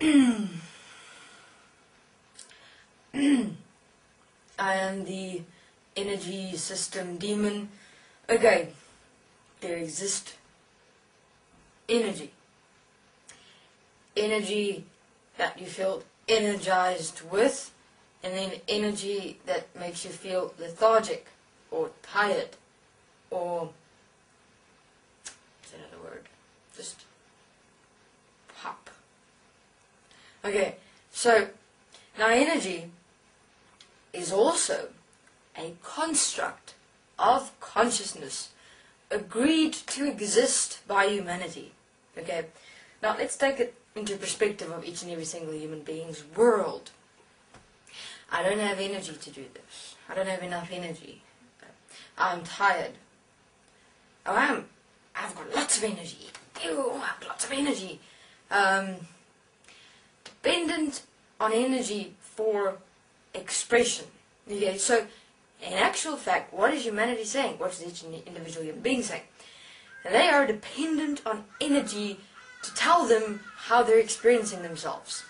I am the energy system demon. Okay, there exists energy. Energy that you feel energized with, and then energy that makes you feel lethargic or tired, or what's another word? Just pop. Okay, so now energy is also a construct of consciousness agreed to exist by humanity. Okay, now let's take it into perspective of each and every single human being's world. I don't have energy to do this. I don't have enough energy. I'm tired. Oh, I've got lots of energy. Ew, I've got lots of energy. Dependent on energy for expression. Okay, so in actual fact, what is humanity saying? What is each individual human being saying? They are dependent on energy to tell them how they're experiencing themselves.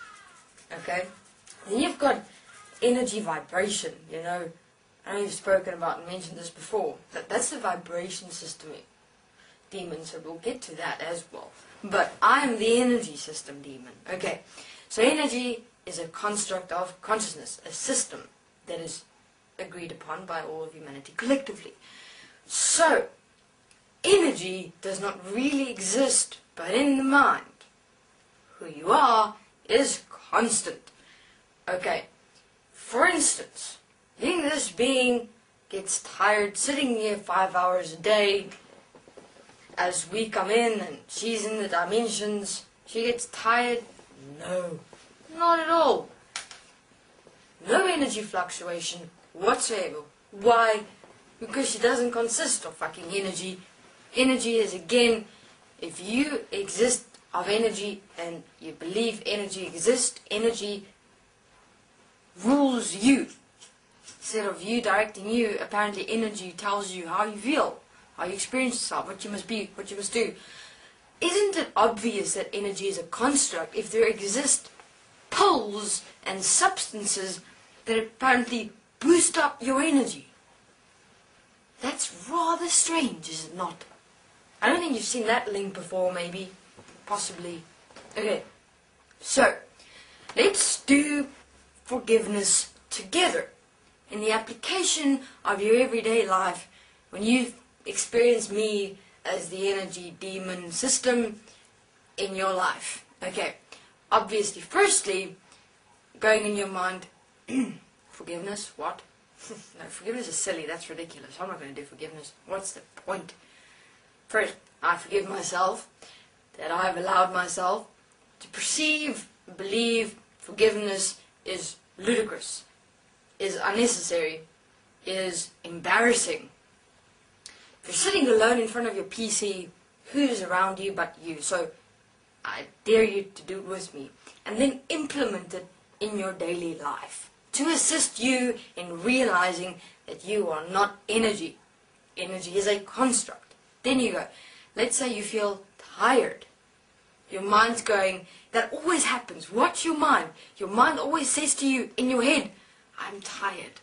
Okay? Then you've got energy vibration, you know. I know you've spoken about and mentioned this before. That's the vibration system demon, so we'll get to that as well. But I am the energy system demon. Okay, so energy is a construct of consciousness, a system that is agreed upon by all of humanity collectively. So, energy does not really exist, but in the mind. Who you are is constant. Okay, for instance, being this being gets tired sitting here 5 hours a day. As we come in and she's in the dimensions, she gets tired? No, not at all. No energy fluctuation whatsoever. Why? Because she doesn't consist of fucking energy. Energy is, again, if you exist of energy and you believe energy exists, energy rules you. Instead of you directing you, apparently energy tells you how you feel, how you experience yourself, what you must be, what you must do. Isn't it obvious that energy is a construct if there exist poles and substances that apparently boost up your energy? That's rather strange, is it not? I don't think you've seen that link before, maybe. Possibly. Okay, so let's do forgiveness together. In the application of your everyday life, when you experience me as the energy demon system in your life. Okay, obviously, firstly, going in your mind, forgiveness, what? No, forgiveness is silly, that's ridiculous. I'm not going to do forgiveness. What's the point? First, I forgive myself that I've allowed myself to perceive, believe forgiveness is ludicrous, is unnecessary, is embarrassing. If you're sitting alone in front of your PC, who's around you but you? So I dare you to do it with me. And then implement it in your daily life to assist you in realizing that you are not energy. Energy is a construct. Then you go, let's say you feel tired. Your mind's going, that always happens. Watch your mind. Your mind always says to you in your head, I'm tired.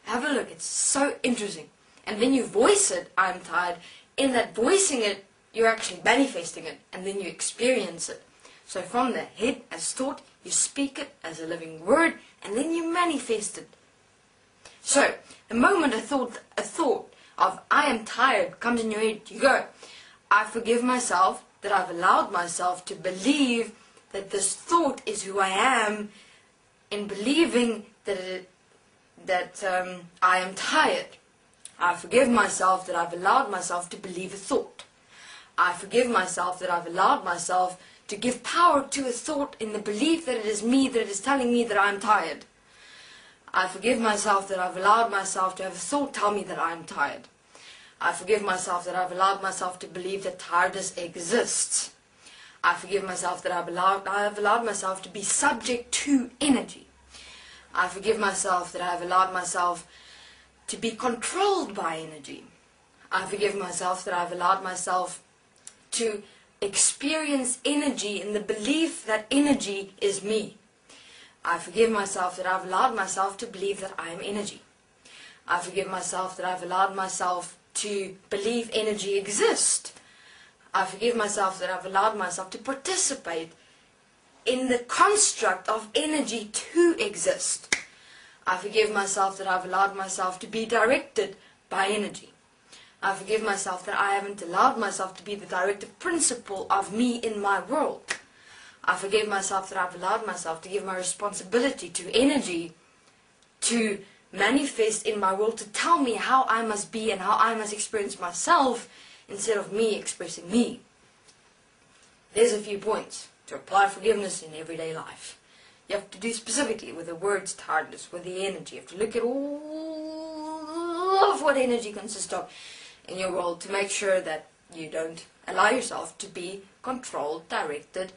Have a look, it's so interesting. And then you voice it, I'm tired. In that voicing it, you're actually manifesting it, and then you experience it. So from the head as thought, you speak it as a living word, and then you manifest it. So, the moment a thought of I am tired comes in your head, you go, I forgive myself that I've allowed myself to believe that this thought is who I am, in believing that I am tired. I forgive myself that I've allowed myself to believe a thought. I forgive myself that I've allowed myself to give power to a thought in the belief that it is me, that it is telling me that I'm tired. I forgive myself that I've allowed myself to have a thought tell me that I'm tired. I forgive myself that I've allowed myself to believe that tiredness exists. I forgive myself that I've allowed myself to be subject to energy. I forgive myself that I've allowed myself to be controlled by energy. I forgive myself that I've allowed myself to experience energy in the belief that energy is me. I forgive myself that I've allowed myself to believe that I am energy. I forgive myself that I've allowed myself to believe energy exists. I forgive myself that I've allowed myself to participate in the construct of energy to exist. I forgive myself that I've allowed myself to be directed by energy. I forgive myself that I haven't allowed myself to be the directive principle of me in my world. I forgive myself that I've allowed myself to give my responsibility to energy to manifest in my world, to tell me how I must be and how I must experience myself instead of me expressing me. There's a few points to apply forgiveness in everyday life. You have to do specifically with the words tiredness, with the energy. You have to look at all of what energy consists of in your world to make sure that you don't allow yourself to be controlled, directed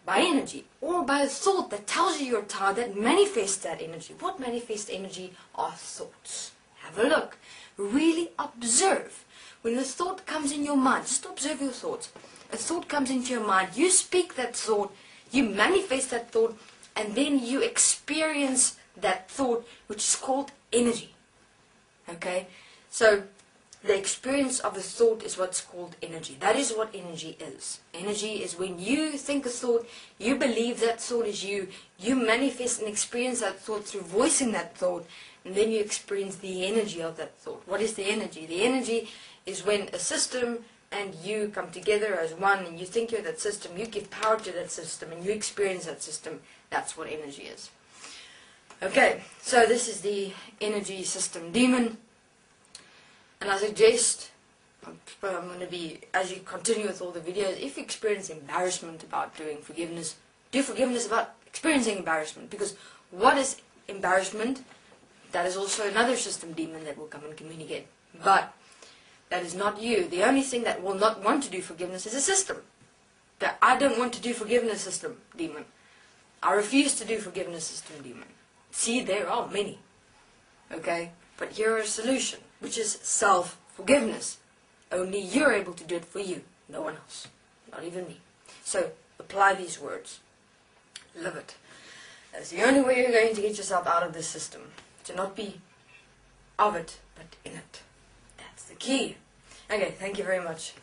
by energy or by a thought that tells you you're tired, that manifests that energy. What manifests energy are thoughts. Have a look. Really observe. When a thought comes in your mind, just observe your thoughts. A thought comes into your mind, you speak that thought, you manifest that thought, and then you experience that thought, which is called energy. Okay? So, the experience of a thought is what's called energy. That is what energy is. Energy is when you think a thought, you believe that thought is you, you manifest and experience that thought through voicing that thought, and then you experience the energy of that thought. What is the energy? The energy is when a system and you come together as one, and you think you're that system, you give power to that system, and you experience that system. That's what energy is. Okay, so this is the energy system demon. And I suggest, I'm going to be, as you continue with all the videos, if you experience embarrassment about doing forgiveness, do forgiveness about experiencing embarrassment. Because what is embarrassment? That is also another system demon that will come and communicate. But that is not you. The only thing that will not want to do forgiveness is a system. That I don't want to do forgiveness system demon. I refuse to do forgiveness system demon. See, there are many. Okay? But here is a solution, which is self-forgiveness. Only you're able to do it for you. No one else. Not even me. So, apply these words. Live it. That's the only way you're going to get yourself out of this system. To not be of it, but in it. That's the key. Okay, thank you very much.